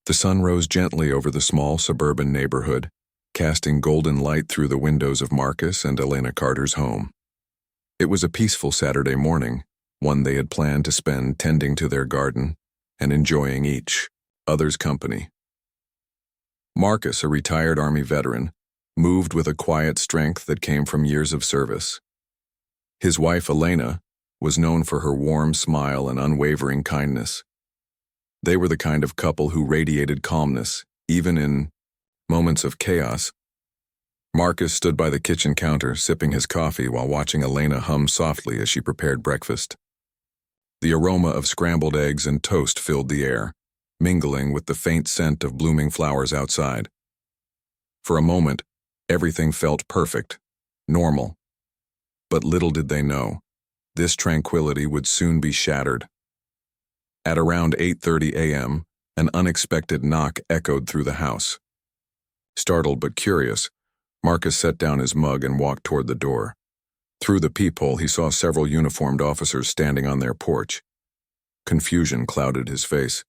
The sun rose gently over the small suburban neighborhood, casting golden light through the windows of Marcus and Elena Carter's home. It was a peaceful Saturday morning, one they had planned to spend tending to their garden and enjoying each other's company. Marcus, a retired Army veteran, moved with a quiet strength that came from years of service. His wife, Elena, was known for her warm smile and unwavering kindness. They were the kind of couple who radiated calmness, even in moments of chaos. Marcus stood by the kitchen counter, sipping his coffee while watching Elena hum softly as she prepared breakfast. The aroma of scrambled eggs and toast filled the air, mingling with the faint scent of blooming flowers outside. For a moment, everything felt perfect, normal. But little did they know, this tranquility would soon be shattered. At around 8:30 a.m., an unexpected knock echoed through the house. Startled but curious, Marcus set down his mug and walked toward the door. Through the peephole, he saw several uniformed officers standing on their porch. Confusion clouded his face.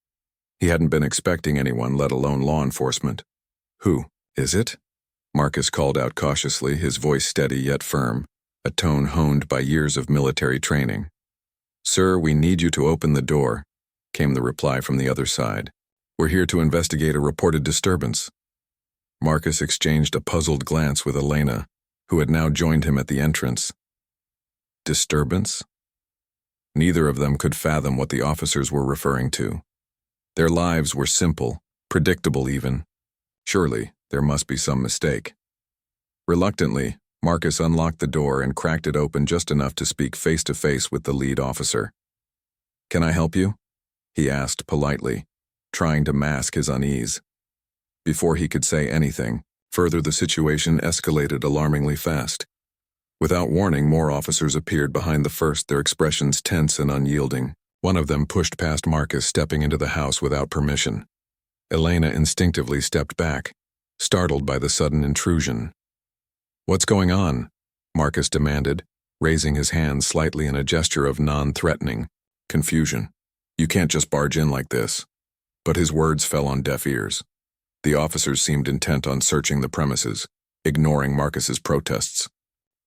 He hadn't been expecting anyone, let alone law enforcement. "Who is it?" Marcus called out cautiously, his voice steady yet firm, a tone honed by years of military training. "Sir, we need you to open the door," came the reply from the other side. "We're here to investigate a reported disturbance." Marcus exchanged a puzzled glance with Elena, who had now joined him at the entrance. Disturbance? Neither of them could fathom what the officers were referring to. Their lives were simple, predictable even. Surely, there must be some mistake. Reluctantly, Marcus unlocked the door and cracked it open just enough to speak face-to-face with the lead officer. "Can I help you?" he asked politely, trying to mask his unease. Before he could say anything, further the situation escalated alarmingly fast. Without warning, more officers appeared behind the first, their expressions tense and unyielding. One of them pushed past Marcus, stepping into the house without permission. Elena instinctively stepped back, startled by the sudden intrusion. "What's going on?" Marcus demanded, raising his hand slightly in a gesture of non-threatening confusion. "You can't just barge in like this." But his words fell on deaf ears. The officers seemed intent on searching the premises, ignoring Marcus's protests.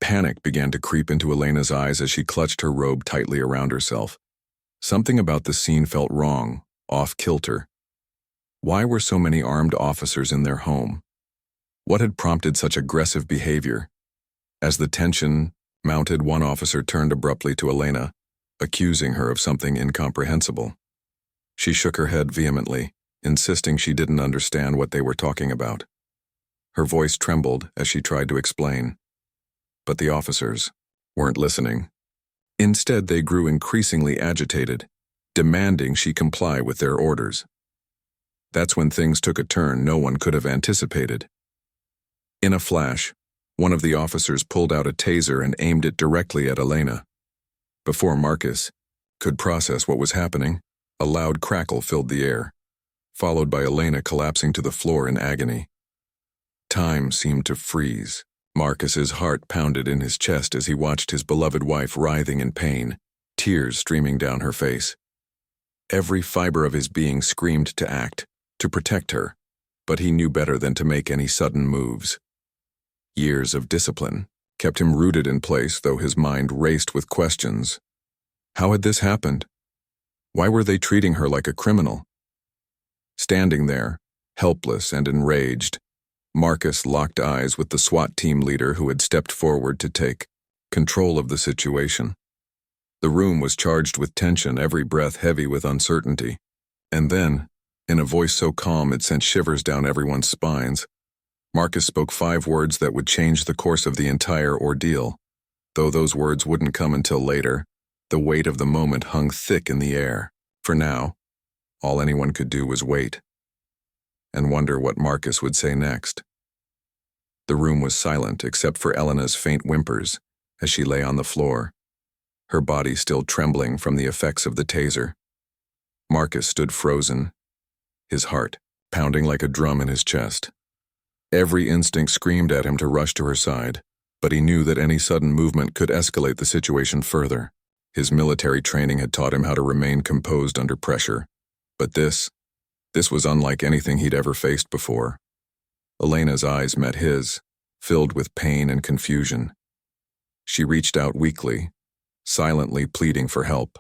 Panic began to creep into Elena's eyes as she clutched her robe tightly around herself. Something about the scene felt wrong, off-kilter. Why were so many armed officers in their home? What had prompted such aggressive behavior? As the tension mounted, one officer turned abruptly to Elena, accusing her of something incomprehensible. She shook her head vehemently, insisting she didn't understand what they were talking about. Her voice trembled as she tried to explain. But the officers weren't listening. Instead, they grew increasingly agitated, demanding she comply with their orders. That's when things took a turn no one could have anticipated. In a flash, one of the officers pulled out a taser and aimed it directly at Elena. Before Marcus could process what was happening, a loud crackle filled the air, followed by Elena collapsing to the floor in agony. Time seemed to freeze. Marcus's heart pounded in his chest as he watched his beloved wife writhing in pain, tears streaming down her face. Every fiber of his being screamed to act, to protect her, but he knew better than to make any sudden moves. Years of discipline kept him rooted in place, though his mind raced with questions. How had this happened? Why were they treating her like a criminal? Standing there, helpless and enraged, Marcus locked eyes with the SWAT team leader who had stepped forward to take control of the situation. The room was charged with tension, every breath heavy with uncertainty. And then, in a voice so calm it sent shivers down everyone's spines, Marcus spoke 5 words that would change the course of the entire ordeal. Though those words wouldn't come until later, the weight of the moment hung thick in the air. For now, all anyone could do was wait and wonder what Marcus would say next. The room was silent except for Elena's faint whimpers as she lay on the floor, her body still trembling from the effects of the taser. Marcus stood frozen, his heart pounding like a drum in his chest. Every instinct screamed at him to rush to her side, but he knew that any sudden movement could escalate the situation further. His military training had taught him how to remain composed under pressure, but this This was unlike anything he'd ever faced before. Elena's eyes met his, filled with pain and confusion. She reached out weakly, silently pleading for help.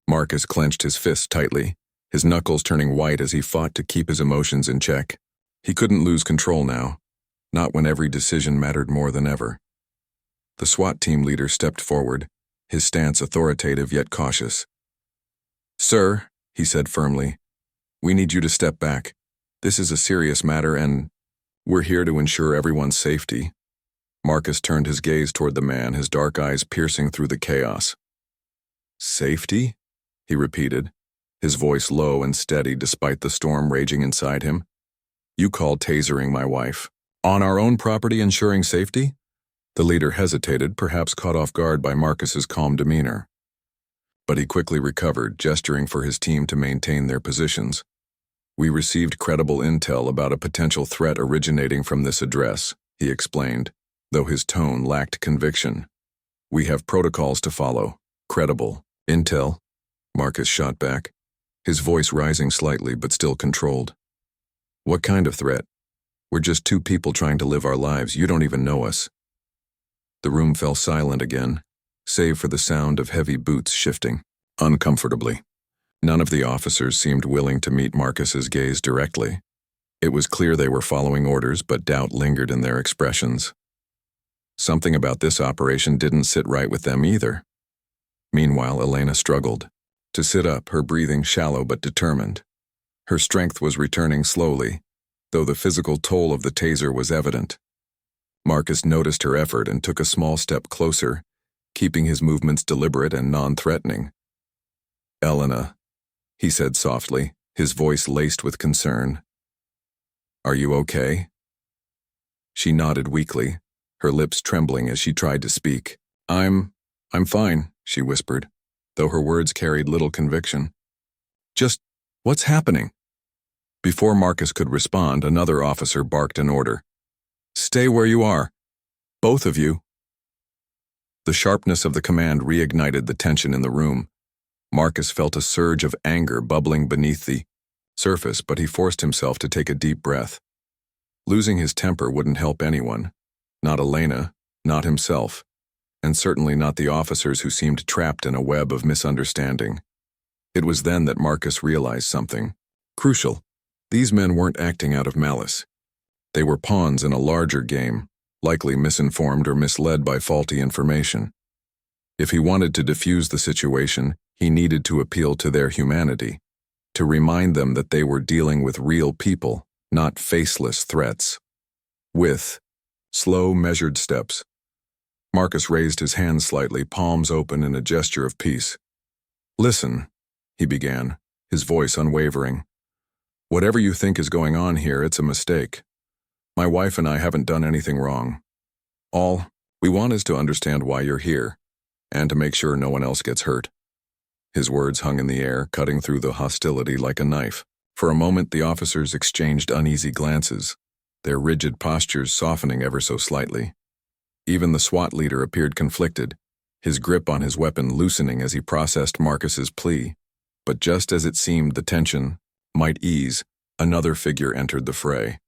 Marcus clenched his fists tightly, his knuckles turning white as he fought to keep his emotions in check. He couldn't lose control now, not when every decision mattered more than ever. The SWAT team leader stepped forward, his stance authoritative yet cautious. "Sir," he said firmly, "we need you to step back. This is a serious matter and we're here to ensure everyone's safety." Marcus turned his gaze toward the man, his dark eyes piercing through the chaos. "Safety?" he repeated, his voice low and steady despite the storm raging inside him. "You call tasering my wife. On our own property ensuring safety?" The leader hesitated, perhaps caught off guard by Marcus's calm demeanor. But he quickly recovered, gesturing for his team to maintain their positions. "We received credible intel about a potential threat originating from this address," he explained, though his tone lacked conviction. "We have protocols to follow." "Credible intel?" Marcus shot back, his voice rising slightly but still controlled. "What kind of threat? We're just two people trying to live our lives. You don't even know us." The room fell silent again, save for the sound of heavy boots shifting, uncomfortably. None of the officers seemed willing to meet Marcus's gaze directly. It was clear they were following orders, but doubt lingered in their expressions. Something about this operation didn't sit right with them either. Meanwhile, Elena struggled to sit up, her breathing shallow but determined. Her strength was returning slowly, though the physical toll of the taser was evident. Marcus noticed her effort and took a small step closer, keeping his movements deliberate and non-threatening. "Elena," he said softly, his voice laced with concern. "Are you okay?" She nodded weakly, her lips trembling as she tried to speak. I'm fine," she whispered, though her words carried little conviction. "Just, what's happening?" Before Marcus could respond, another officer barked an order. "Stay where you are. Both of you." The sharpness of the command reignited the tension in the room. Marcus felt a surge of anger bubbling beneath the surface, but he forced himself to take a deep breath. Losing his temper wouldn't help anyone. Not Elena, not himself, and certainly not the officers who seemed trapped in a web of misunderstanding. It was then that Marcus realized something crucial. These men weren't acting out of malice. They were pawns in a larger game, likely misinformed or misled by faulty information. If he wanted to defuse the situation, he needed to appeal to their humanity, to remind them that they were dealing with real people, not faceless threats. With slow, measured steps, Marcus raised his hands slightly, palms open in a gesture of peace. "Listen," he began, his voice unwavering. "Whatever you think is going on here, it's a mistake. My wife and I haven't done anything wrong. All we want is to understand why you're here, and to make sure no one else gets hurt." His words hung in the air, cutting through the hostility like a knife. For a moment, the officers exchanged uneasy glances, their rigid postures softening ever so slightly. Even the SWAT leader appeared conflicted, his grip on his weapon loosening as he processed Marcus's plea. But just as it seemed the tension might ease, another figure entered the fray.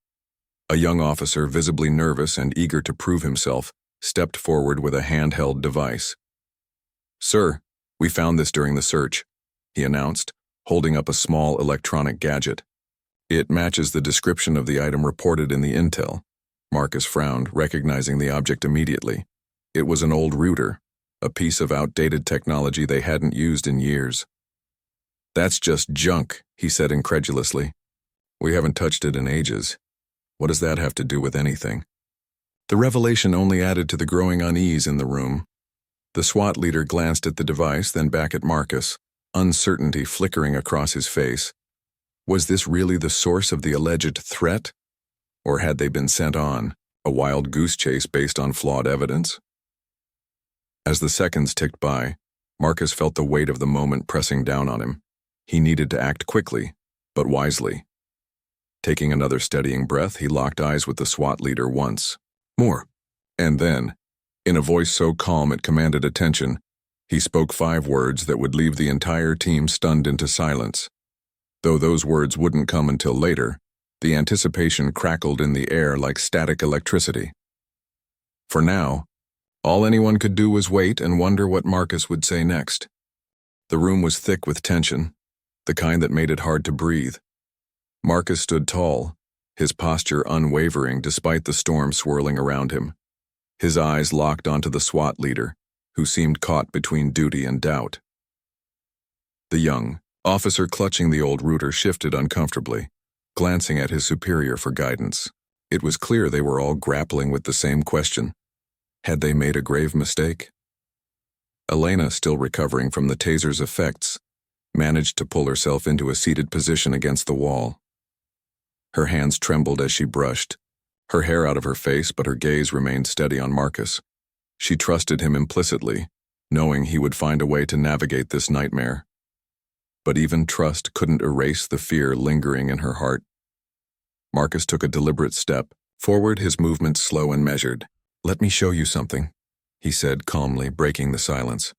A young officer, visibly nervous and eager to prove himself, stepped forward with a handheld device. "Sir, we found this during the search," he announced, holding up a small electronic gadget. "It matches the description of the item reported in the intel." Marcus frowned, recognizing the object immediately. It was an old router, a piece of outdated technology they hadn't used in years. "That's just junk," he said incredulously. "We haven't touched it in ages. What does that have to do with anything?" The revelation only added to the growing unease in the room. The SWAT leader glanced at the device, then back at Marcus, uncertainty flickering across his face. Was this really the source of the alleged threat? Or had they been sent on a wild goose chase based on flawed evidence? As the seconds ticked by, Marcus felt the weight of the moment pressing down on him. He needed to act quickly, but wisely. Taking another steadying breath, he locked eyes with the SWAT leader once more. And then, in a voice so calm it commanded attention, he spoke 5 words that would leave the entire team stunned into silence. Though those words wouldn't come until later, the anticipation crackled in the air like static electricity. For now, all anyone could do was wait and wonder what Marcus would say next. The room was thick with tension, the kind that made it hard to breathe. Marcus stood tall, his posture unwavering despite the storm swirling around him. His eyes locked onto the SWAT leader, who seemed caught between duty and doubt. The young officer clutching the old router shifted uncomfortably, glancing at his superior for guidance. It was clear they were all grappling with the same question. Had they made a grave mistake? Elena, still recovering from the taser's effects, managed to pull herself into a seated position against the wall. Her hands trembled as she brushed her hair out of her face, but her gaze remained steady on Marcus. She trusted him implicitly, knowing he would find a way to navigate this nightmare. But even trust couldn't erase the fear lingering in her heart. Marcus took a deliberate step forward, his movements slow and measured. "Let me show you something," he said calmly, breaking the silence.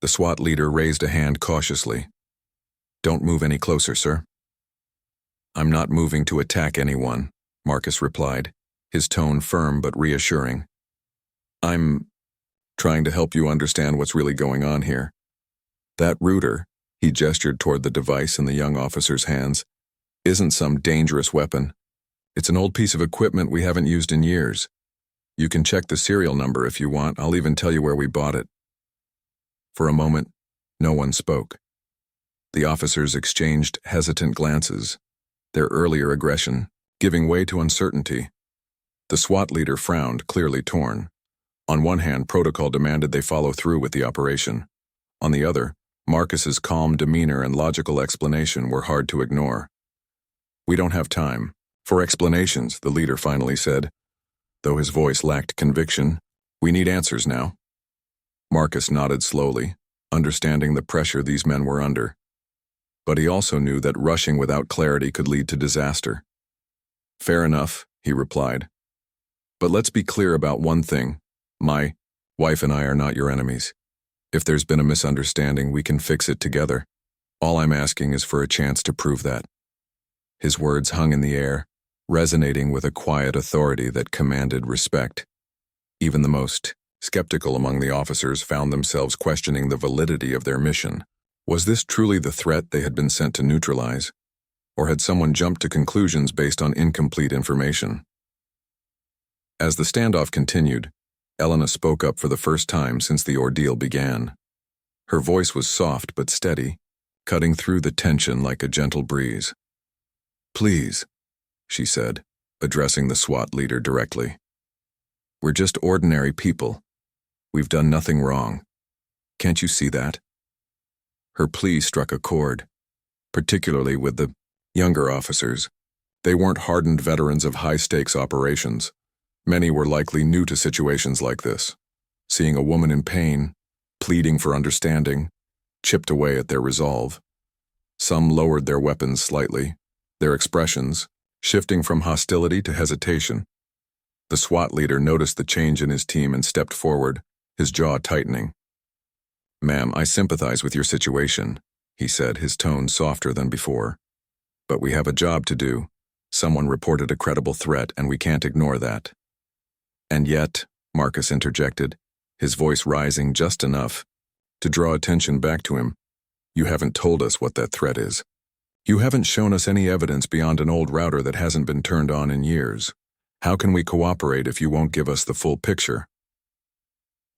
The SWAT leader raised a hand cautiously. "Don't move any closer, sir." "I'm not moving to attack anyone," Marcus replied, his tone firm but reassuring. "I'm trying to help you understand what's really going on here. That router," he gestured toward the device in the young officer's hands, "isn't some dangerous weapon. It's an old piece of equipment we haven't used in years. You can check the serial number if you want. I'll even tell you where we bought it." For a moment, no one spoke. The officers exchanged hesitant glances, their earlier aggression giving way to uncertainty. The SWAT leader frowned, clearly torn. On one hand, protocol demanded they follow through with the operation. On the other, Marcus's calm demeanor and logical explanation were hard to ignore. "We don't have time for explanations," the leader finally said, though his voice lacked conviction. "We need answers now." Marcus nodded slowly, understanding the pressure these men were under. But he also knew that rushing without clarity could lead to disaster. "Fair enough," he replied. "But let's be clear about one thing. My wife and I are not your enemies. If there's been a misunderstanding, we can fix it together. All I'm asking is for a chance to prove that." His words hung in the air, resonating with a quiet authority that commanded respect. Even the most skeptical among the officers found themselves questioning the validity of their mission. Was this truly the threat they had been sent to neutralize? Or had someone jumped to conclusions based on incomplete information? As the standoff continued, Elena spoke up for the first time since the ordeal began. Her voice was soft but steady, cutting through the tension like a gentle breeze. "Please," she said, addressing the SWAT leader directly. "We're just ordinary people. We've done nothing wrong. Can't you see that?" Her plea struck a chord, particularly with the younger officers. They weren't hardened veterans of high-stakes operations. Many were likely new to situations like this. Seeing a woman in pain, pleading for understanding, chipped away at their resolve. Some lowered their weapons slightly, their expressions shifting from hostility to hesitation. The SWAT leader noticed the change in his team and stepped forward, his jaw tightening. "Ma'am, I sympathize with your situation," he said, his tone softer than before. "But we have a job to do. Someone reported a credible threat, and we can't ignore that." "And yet," Marcus interjected, his voice rising just enough to draw attention back to him, "you haven't told us what that threat is. You haven't shown us any evidence beyond an old router that hasn't been turned on in years. How can we cooperate if you won't give us the full picture?"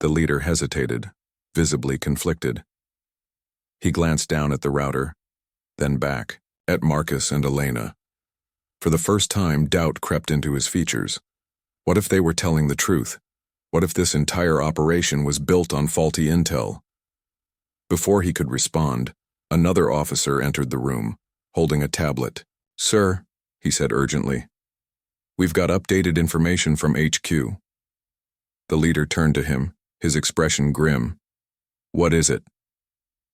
The leader hesitated, visibly conflicted. He glanced down at the router, then back at Marcus and Elena. For the first time, doubt crept into his features. What if they were telling the truth? What if this entire operation was built on faulty intel? Before he could respond, another officer entered the room, holding a tablet. "Sir," he said urgently, "we've got updated information from HQ." The leader turned to him, his expression grim. "What is it?"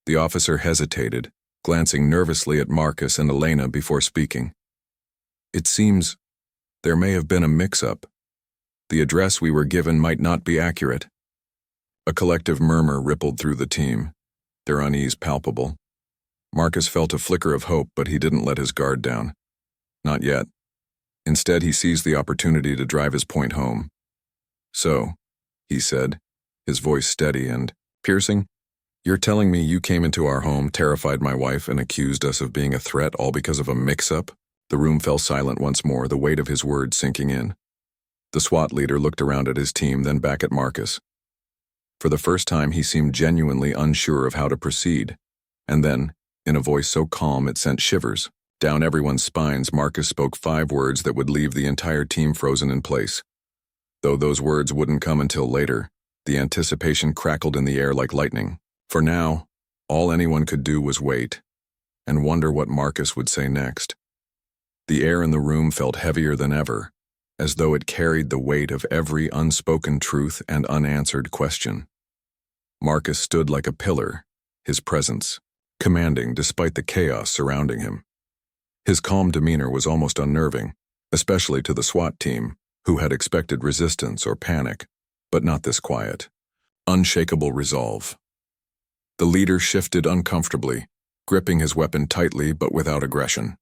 The officer hesitated, glancing nervously at Marcus and Elena before speaking. "It seems there may have been a mix-up. The address we were given might not be accurate." A collective murmur rippled through the team, their unease palpable. Marcus felt a flicker of hope, but he didn't let his guard down. Not yet. Instead, he seized the opportunity to drive his point home. "So," he said, his voice steady and piercing, "you're telling me you came into our home, terrified my wife, and accused us of being a threat, all because of a mix-up?" The room fell silent once more, the weight of his words sinking in. The SWAT leader looked around at his team, then back at Marcus. For the first time, he seemed genuinely unsure of how to proceed. And then, in a voice so calm it sent shivers down everyone's spines, Marcus spoke 5 words that would leave the entire team frozen in place. Though those words wouldn't come until later, the anticipation crackled in the air like lightning. For now, all anyone could do was wait and wonder what Marcus would say next. The air in the room felt heavier than ever, as though it carried the weight of every unspoken truth and unanswered question. Marcus stood like a pillar, his presence commanding despite the chaos surrounding him. His calm demeanor was almost unnerving, especially to the SWAT team, who had expected resistance or panic, but not this quiet, unshakable resolve. The leader shifted uncomfortably, gripping his weapon tightly but without aggression.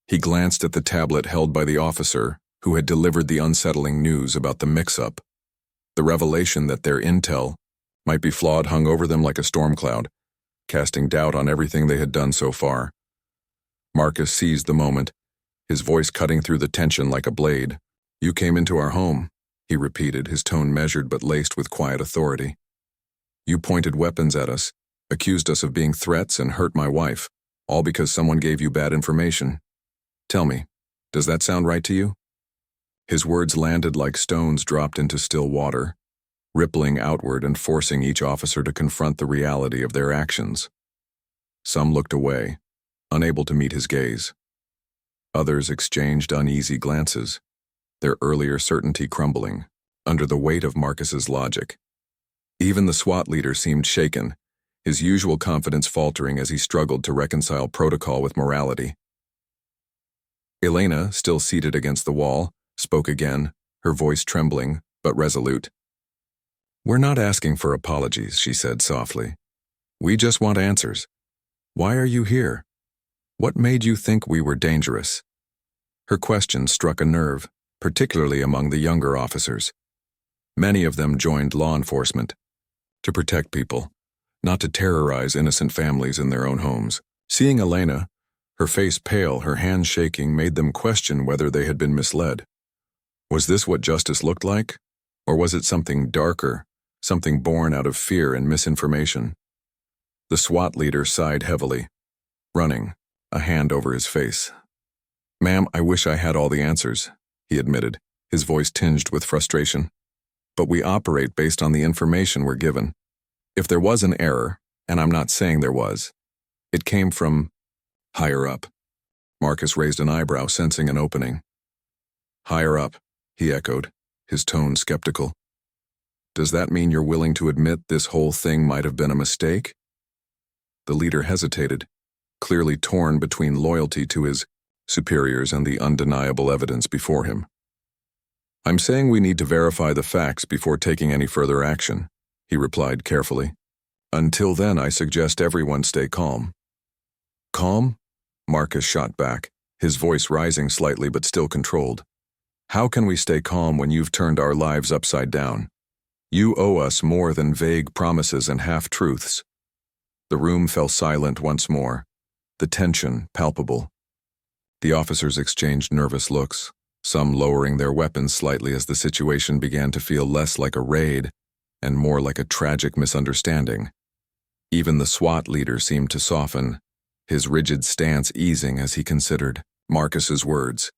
He glanced at the tablet held by the officer who had delivered the unsettling news about the mix-up. The revelation that their intel might be flawed hung over them like a storm cloud, casting doubt on everything they had done so far. Marcus seized the moment, his voice cutting through the tension like a blade. "You came into our home," he repeated, his tone measured but laced with quiet authority. "You pointed weapons at us, accused us of being threats, and hurt my wife, all because someone gave you bad information. Tell me, does that sound right to you?" His words landed like stones dropped into still water, rippling outward and forcing each officer to confront the reality of their actions. Some looked away, unable to meet his gaze. Others exchanged uneasy glances, their earlier certainty crumbling under the weight of Marcus's logic. Even the SWAT leader seemed shaken, his usual confidence faltering as he struggled to reconcile protocol with morality. Elena, still seated against the wall, spoke again, her voice trembling but resolute. "We're not asking for apologies," she said softly. "We just want answers. Why are you here? What made you think we were dangerous?" Her question struck a nerve, particularly among the younger officers. Many of them joined law enforcement to protect people, not to terrorize innocent families in their own homes. Seeing Elena, her face pale, her hands shaking, made them question whether they had been misled. Was this what justice looked like? Or was it something darker, something born out of fear and misinformation? The SWAT leader sighed heavily, running, a hand over his face. "Ma'am, I wish I had all the answers," he admitted, his voice tinged with frustration. "But we operate based on the information we're given. If there was an error, and I'm not saying there was, it came from higher up." Marcus raised an eyebrow, sensing an opening. "Higher up," he echoed, his tone skeptical. "Does that mean you're willing to admit this whole thing might have been a mistake?" The leader hesitated, clearly torn between loyalty to his superiors and the undeniable evidence before him. "I'm saying we need to verify the facts before taking any further action," he replied carefully. "Until then, I suggest everyone stay calm." "Calm?" Marcus shot back, his voice rising slightly but still controlled. "How can we stay calm when you've turned our lives upside down? You owe us more than vague promises and half-truths." The room fell silent once more, the tension palpable. The officers exchanged nervous looks, some lowering their weapons slightly as the situation began to feel less like a raid and more like a tragic misunderstanding. Even the SWAT leader seemed to soften, his rigid stance easing as he considered Marcus's words.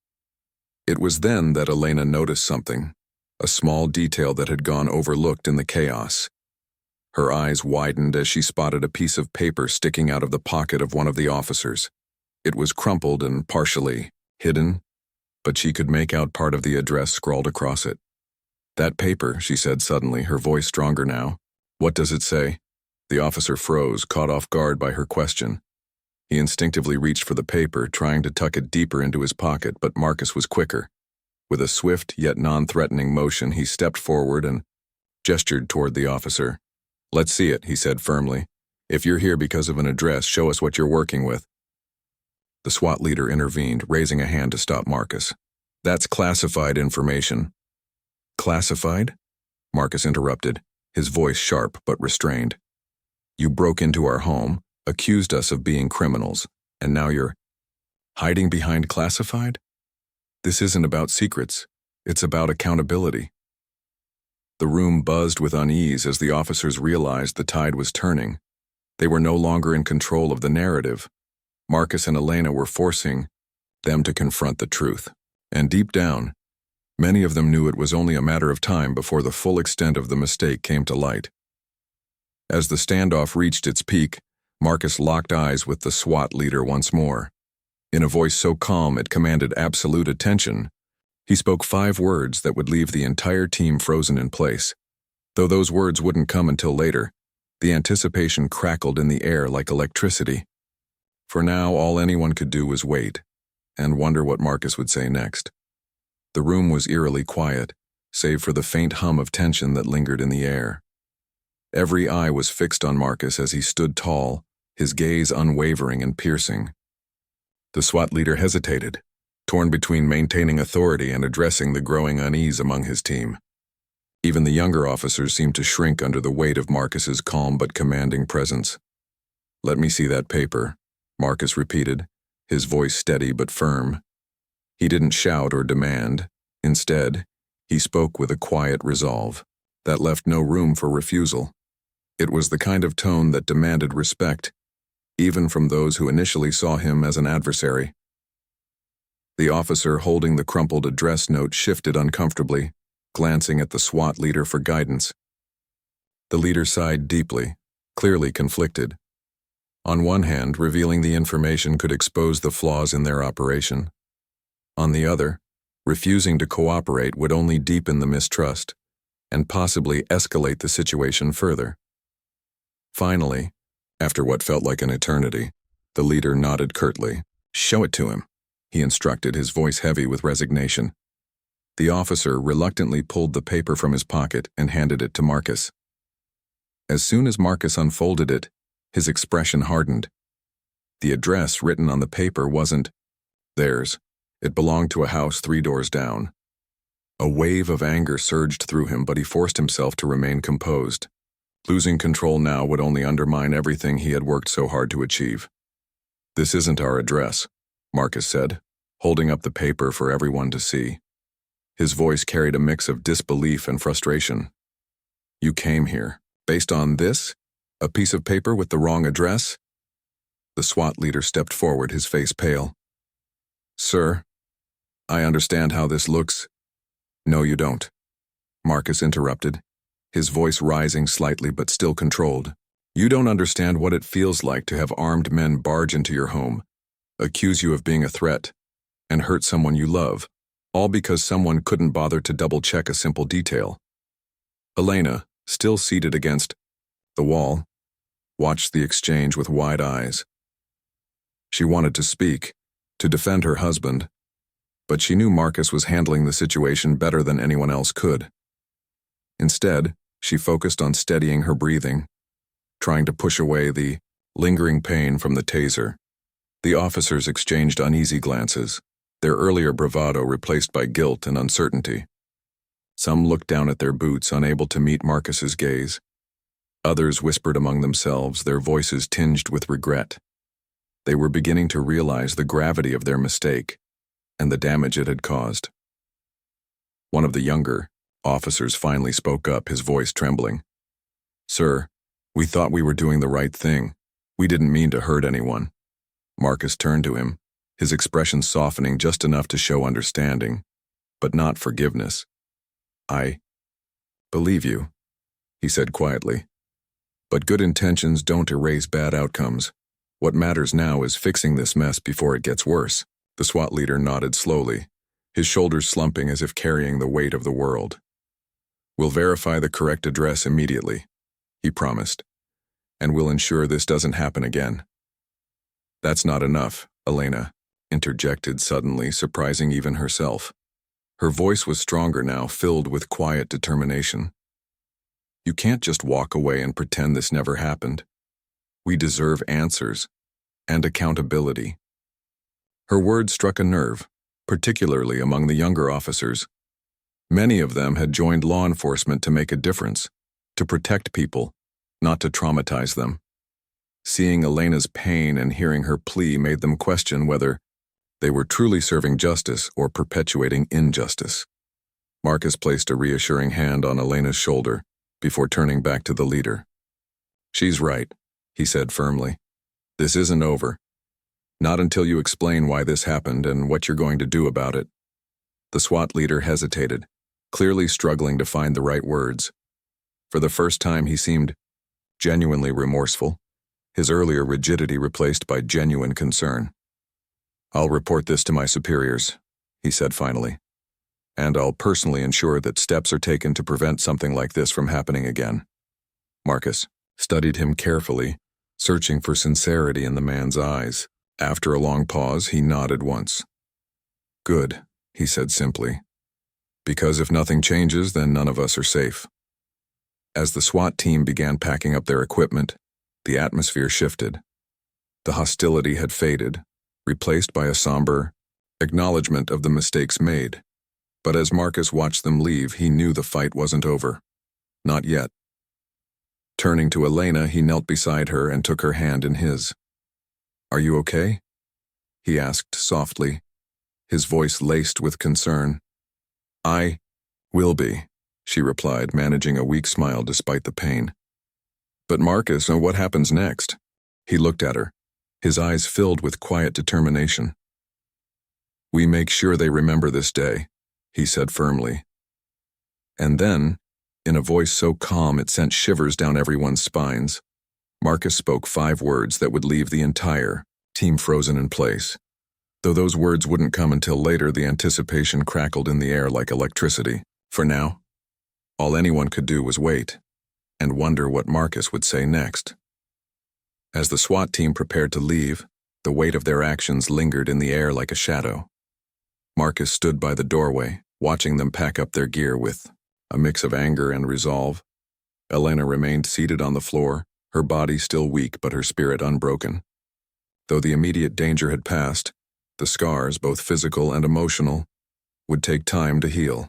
It was then that Elena noticed something, a small detail that had gone overlooked in the chaos. Her eyes widened as she spotted a piece of paper sticking out of the pocket of one of the officers. It was crumpled and partially hidden, but she could make out part of the address scrawled across it. "That paper," she said suddenly, her voice stronger now. "What does it say?" The officer froze, caught off guard by her question. He instinctively reached for the paper, trying to tuck it deeper into his pocket, but Marcus was quicker. With a swift yet non-threatening motion, he stepped forward and gestured toward the officer. "Let's see it," he said firmly, If you're here because of an address, show us what you're working with. The SWAT leader intervened, raising a hand to stop Marcus. That's classified information. Classified? Marcus interrupted, his voice sharp but restrained. You broke into our home, accused us of being criminals, and now you're hiding behind classified? This isn't about secrets, it's about accountability. The room buzzed with unease as the officers realized the tide was turning. They were no longer in control of the narrative. Marcus and Elena were forcing them to confront the truth. And deep down, many of them knew it was only a matter of time before the full extent of the mistake came to light. As the standoff reached its peak, Marcus locked eyes with the SWAT leader once more. In a voice so calm it commanded absolute attention, he spoke 5 words that would leave the entire team frozen in place. Though those words wouldn't come until later, the anticipation crackled in the air like electricity. For now, all anyone could do was wait, and wonder what Marcus would say next. The room was eerily quiet, save for the faint hum of tension that lingered in the air. Every eye was fixed on Marcus as he stood tall, his gaze unwavering and piercing. The SWAT leader hesitated, torn between maintaining authority and addressing the growing unease among his team. Even the younger officers seemed to shrink under the weight of Marcus's calm but commanding presence. "Let me see that paper," Marcus repeated, his voice steady but firm. He didn't shout or demand. Instead, he spoke with a quiet resolve that left no room for refusal. It was the kind of tone that demanded respect, even from those who initially saw him as an adversary. The officer holding the crumpled address note shifted uncomfortably, glancing at the SWAT leader for guidance. The leader sighed deeply, clearly conflicted. On one hand, revealing the information could expose the flaws in their operation. On the other, refusing to cooperate would only deepen the mistrust and possibly escalate the situation further. Finally, after what felt like an eternity, the leader nodded curtly. "Show it to him," he instructed, his voice heavy with resignation. The officer reluctantly pulled the paper from his pocket and handed it to Marcus. As soon as Marcus unfolded it, his expression hardened. The address written on the paper wasn't theirs. It belonged to a house 3 doors down. A wave of anger surged through him, but he forced himself to remain composed. Losing control now would only undermine everything he had worked so hard to achieve. "This isn't our address," Marcus said, holding up the paper for everyone to see. His voice carried a mix of disbelief and frustration. "You came here, based on this? A piece of paper with the wrong address?" The SWAT leader stepped forward, his face pale. "Sir, I understand how this looks." "No, you don't," Marcus interrupted, his voice rising slightly but still controlled. "You don't understand what it feels like to have armed men barge into your home, accuse you of being a threat, and hurt someone you love, all because someone couldn't bother to double-check a simple detail." Elena, still seated against the wall, watched the exchange with wide eyes. She wanted to speak, to defend her husband, but she knew Marcus was handling the situation better than anyone else could. Instead, she focused on steadying her breathing, trying to push away the lingering pain from the taser. The officers exchanged uneasy glances, their earlier bravado replaced by guilt and uncertainty. Some looked down at their boots, unable to meet Marcus's gaze. Others whispered among themselves, their voices tinged with regret. They were beginning to realize the gravity of their mistake and the damage it had caused. One of the younger officers finally spoke up, his voice trembling. "Sir, we thought we were doing the right thing. We didn't mean to hurt anyone." Marcus turned to him, his expression softening just enough to show understanding, but not forgiveness. "I believe you," he said quietly. "But good intentions don't erase bad outcomes. What matters now is fixing this mess before it gets worse." The SWAT leader nodded slowly, his shoulders slumping as if carrying the weight of the world. "We'll verify the correct address immediately," he promised, "and we'll ensure this doesn't happen again." "That's not enough," Elena interjected suddenly, surprising even herself. Her voice was stronger now, filled with quiet determination. "You can't just walk away and pretend this never happened. We deserve answers and accountability. Her words struck a nerve, particularly among the younger officers. Many of them had joined law enforcement to make a difference, to protect people, not to traumatize them. Seeing Elena's pain and hearing her plea made them question whether they were truly serving justice or perpetuating injustice. Marcus placed a reassuring hand on Elena's shoulder before turning back to the leader. "She's right," he said firmly. "This isn't over. Not until you explain why this happened and what you're going to do about it." The SWAT leader hesitated, clearly struggling to find the right words. For the first time, he seemed genuinely remorseful, his earlier rigidity replaced by genuine concern. "I'll report this to my superiors," he said finally, "and I'll personally ensure that steps are taken to prevent something like this from happening again." Marcus studied him carefully, searching for sincerity in the man's eyes. After a long pause, he nodded once. "Good," he said simply, "because if nothing changes, then none of us are safe." As the SWAT team began packing up their equipment, the atmosphere shifted. The hostility had faded, replaced by a somber acknowledgement of the mistakes made. But as Marcus watched them leave, he knew the fight wasn't over. Not yet. Turning to Elena, he knelt beside her and took her hand in his. "Are you okay?" he asked softly, his voice laced with concern. "I will be," she replied, managing a weak smile despite the pain. "But Marcus, what happens next?" He looked at her, his eyes filled with quiet determination. "We make sure they remember this day," he said firmly. And then, in a voice so calm it sent shivers down everyone's spines, Marcus spoke 5 words that would leave the entire team frozen in place. Though those words wouldn't come until later, the anticipation crackled in the air like electricity. For now, all anyone could do was wait and wonder what Marcus would say next. As the SWAT team prepared to leave, the weight of their actions lingered in the air like a shadow. Marcus stood by the doorway, watching them pack up their gear with a mix of anger and resolve. Elena remained seated on the floor, her body still weak but her spirit unbroken. Though the immediate danger had passed, the scars, both physical and emotional, would take time to heal.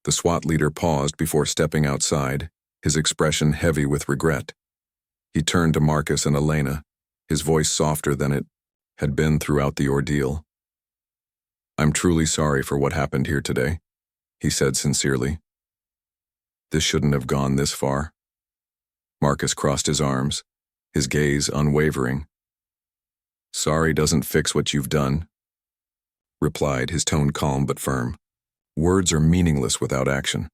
The SWAT leader paused before stepping outside, his expression heavy with regret. He turned to Marcus and Elena, his voice softer than it had been throughout the ordeal. "I'm truly sorry for what happened here today," he said sincerely. "This shouldn't have gone this far." Marcus crossed his arms, his gaze unwavering. "Sorry doesn't fix what you've done," replied, his tone calm but firm. "Words are meaningless without action.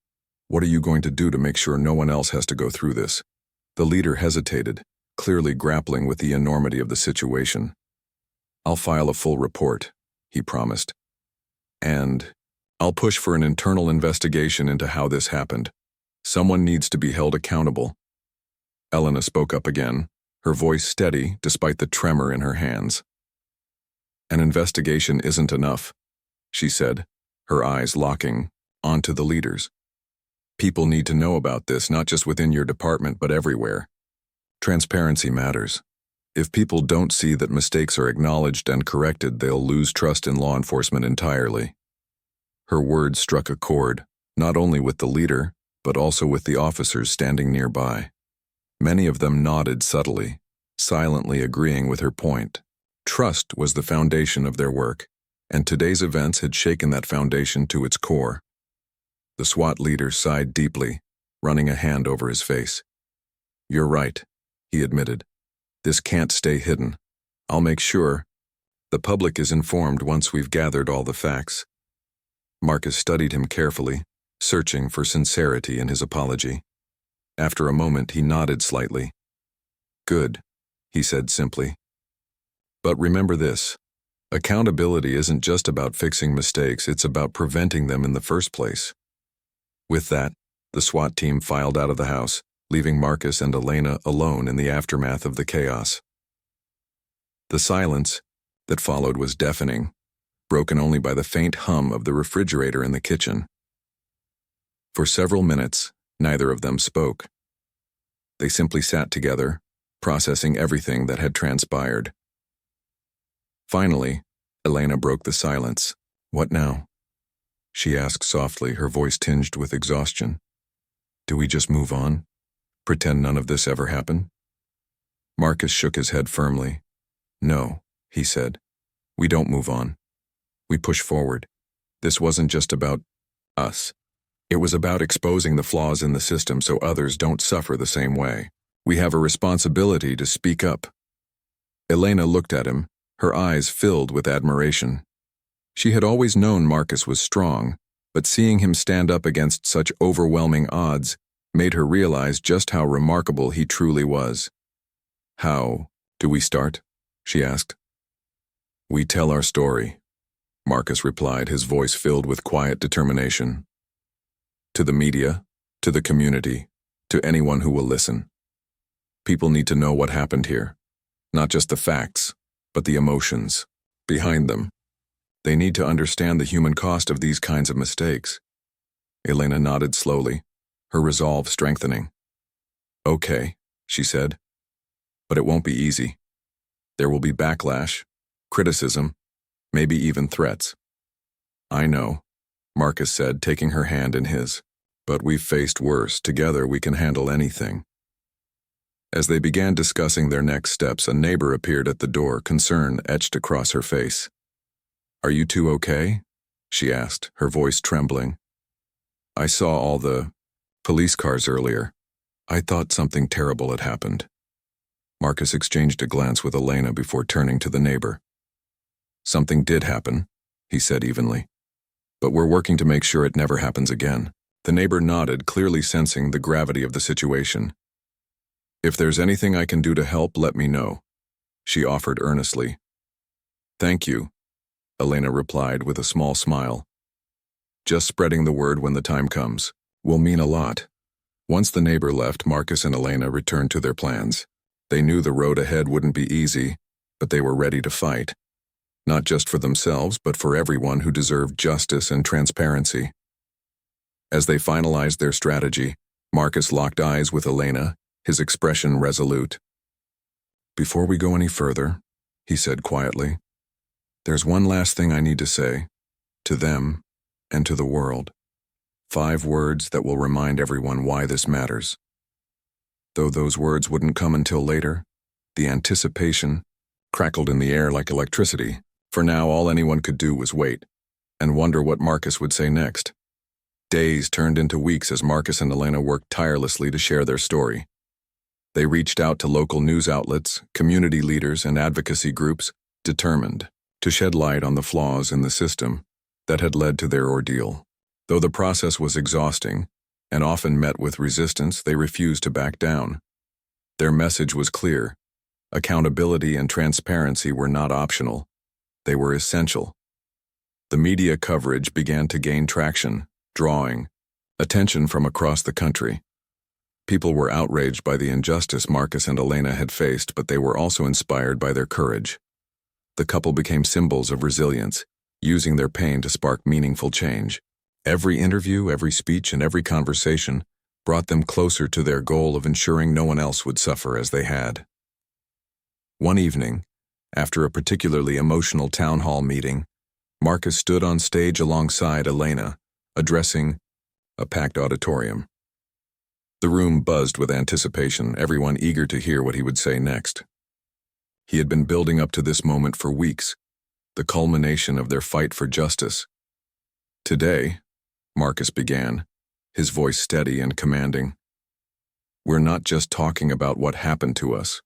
What are you going to do to make sure no one else has to go through this?" The leader hesitated, clearly grappling with the enormity of the situation. "I'll file a full report," he promised. "And I'll push for an internal investigation into how this happened. Someone needs to be held accountable." Elena spoke up again, her voice steady despite the tremor in her hands. "An investigation isn't enough," she said, her eyes locking onto the leaders. "People need to know about this, not just within your department, but everywhere. Transparency matters. If people don't see that mistakes are acknowledged and corrected, they'll lose trust in law enforcement entirely." Her words struck a chord, not only with the leader, but also with the officers standing nearby. Many of them nodded subtly, silently agreeing with her point. Trust was the foundation of their work, and today's events had shaken that foundation to its core. The SWAT leader sighed deeply, running a hand over his face. "You're right," he admitted. "This can't stay hidden. I'll make sure the public is informed once we've gathered all the facts." Marcus studied him carefully, searching for sincerity in his apology. After a moment, he nodded slightly. "Good," he said simply. "But remember this. Accountability isn't just about fixing mistakes, it's about preventing them in the first place." With that, the SWAT team filed out of the house, leaving Marcus and Elena alone in the aftermath of the chaos. The silence that followed was deafening, broken only by the faint hum of the refrigerator in the kitchen. For several minutes, neither of them spoke. They simply sat together, processing everything that had transpired. Finally, Elena broke the silence. "What now?" she asked softly, her voice tinged with exhaustion. "Do we just move on? Pretend none of this ever happened?" Marcus shook his head firmly. "No," he said. "We don't move on. We push forward. This wasn't just about us. It was about exposing the flaws in the system so others don't suffer the same way. We have a responsibility to speak up." Elena looked at him, her eyes filled with admiration. She had always known Marcus was strong, but seeing him stand up against such overwhelming odds made her realize just how remarkable he truly was. "How do we start?" she asked. "We tell our story," Marcus replied, his voice filled with quiet determination. "To the media, to the community, to anyone who will listen. People need to know what happened here. Not just the facts, but the emotions behind them. They need to understand the human cost of these kinds of mistakes." Elena nodded slowly, her resolve strengthening. "Okay," she said, "but it won't be easy. There will be backlash, criticism, maybe even threats." "I know," Marcus said, taking her hand in his. "But we've faced worse. Together we can handle anything." As they began discussing their next steps, a neighbor appeared at the door, concern etched across her face. "Are you two okay?" she asked, her voice trembling. "I saw all the police cars earlier. I thought something terrible had happened." Marcus exchanged a glance with Elena before turning to the neighbor. "Something did happen," he said evenly. "But we're working to make sure it never happens again." The neighbor nodded, clearly sensing the gravity of the situation. "If there's anything I can do to help, let me know," she offered earnestly. "Thank you," Elena replied with a small smile. "Just spreading the word when the time comes will mean a lot." Once the neighbor left, Marcus and Elena returned to their plans. They knew the road ahead wouldn't be easy, but they were ready to fight. Not just for themselves, but for everyone who deserved justice and transparency. As they finalized their strategy, Marcus locked eyes with Elena, his expression resolute. "Before we go any further," he said quietly, "there's one last thing I need to say, to them and to the world. 5 words that will remind everyone why this matters." Though those words wouldn't come until later, the anticipation crackled in the air like electricity. For now, all anyone could do was wait and wonder what Marcus would say next. Days turned into weeks as Marcus and Elena worked tirelessly to share their story. They reached out to local news outlets, community leaders, and advocacy groups, determined to shed light on the flaws in the system that had led to their ordeal. Though the process was exhausting and often met with resistance, they refused to back down. Their message was clear. Accountability and transparency were not optional. They were essential. The media coverage began to gain traction, drawing attention from across the country. People were outraged by the injustice Marcus and Elena had faced, but they were also inspired by their courage. The couple became symbols of resilience, using their pain to spark meaningful change. Every interview, every speech, and every conversation brought them closer to their goal of ensuring no one else would suffer as they had. One evening, after a particularly emotional town hall meeting, Marcus stood on stage alongside Elena, addressing a packed auditorium. The room buzzed with anticipation, everyone eager to hear what he would say next. He had been building up to this moment for weeks, the culmination of their fight for justice. "Today," Marcus began, his voice steady and commanding, "we're not just talking about what happened to us.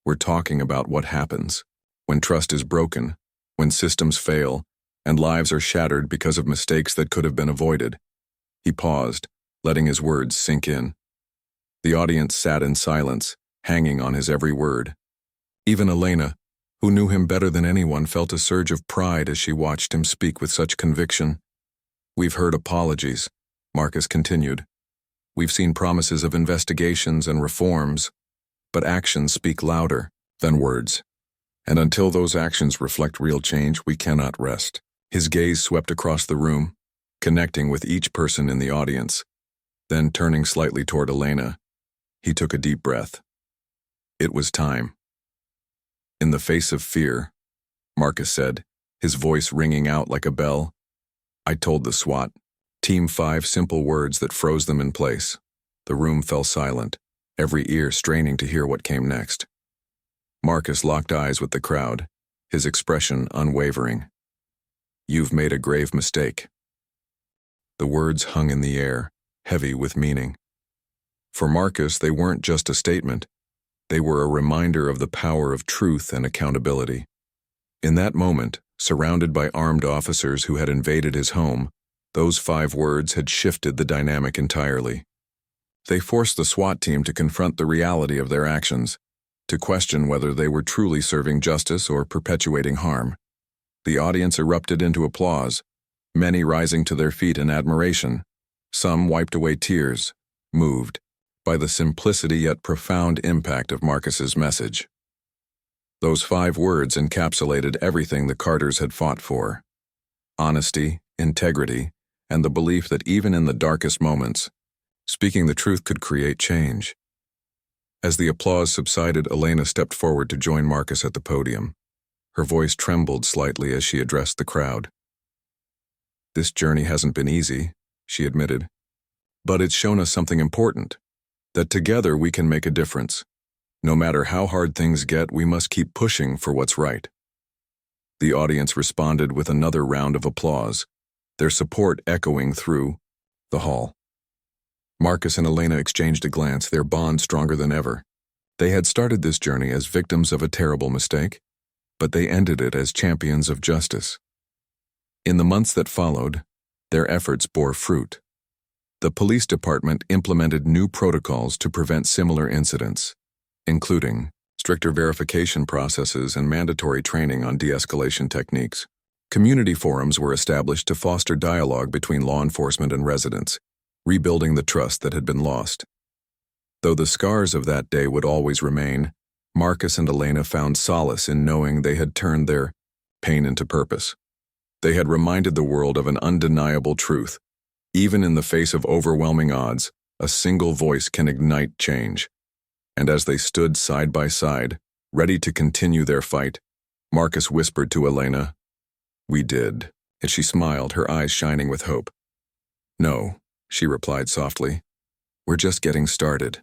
We're talking about what happens when trust is broken, when systems fail, and lives are shattered because of mistakes that could have been avoided." He paused, letting his words sink in. The audience sat in silence, hanging on his every word. Even Elena, who knew him better than anyone, felt a surge of pride as she watched him speak with such conviction. "We've heard apologies," Marcus continued. "We've seen promises of investigations and reforms, but actions speak louder than words. And until those actions reflect real change, we cannot rest." His gaze swept across the room, connecting with each person in the audience. Then, turning slightly toward Elena, he took a deep breath. It was time. In the face of fear, Marcus said, his voice ringing out like a bell, I told the SWAT team 5 simple words that froze them in place. The room fell silent, every ear straining to hear what came next. Marcus locked eyes with the crowd, his expression unwavering. You've made a grave mistake. The words hung in the air, heavy with meaning. For Marcus, they weren't just a statement. They were a reminder of the power of truth and accountability. In that moment, surrounded by armed officers who had invaded his home, those 5 words had shifted the dynamic entirely. They forced the SWAT team to confront the reality of their actions, to question whether they were truly serving justice or perpetuating harm. The audience erupted into applause, many rising to their feet in admiration. Some wiped away tears, moved by the simplicity yet profound impact of Marcus's message. Those 5 words encapsulated everything the Carters had fought for: honesty, integrity, and the belief that even in the darkest moments, speaking the truth could create change. As the applause subsided, Elena stepped forward to join Marcus at the podium. Her voice trembled slightly as she addressed the crowd. This journey hasn't been easy, she admitted, but it's shown us something important, that together we can make a difference. No matter how hard things get, we must keep pushing for what's right. The audience responded with another round of applause, their support echoing through the hall. Marcus and Elena exchanged a glance, their bond stronger than ever. They had started this journey as victims of a terrible mistake, but they ended it as champions of justice. In the months that followed, their efforts bore fruit. The police department implemented new protocols to prevent similar incidents, including stricter verification processes and mandatory training on de-escalation techniques. Community forums were established to foster dialogue between law enforcement and residents, rebuilding the trust that had been lost. Though the scars of that day would always remain, Marcus and Elena found solace in knowing they had turned their pain into purpose. They had reminded the world of an undeniable truth. Even in the face of overwhelming odds, a single voice can ignite change. And as they stood side by side, ready to continue their fight, Marcus whispered to Elena, "We did," as she smiled, her eyes shining with hope. "No," she replied softly, "we're just getting started."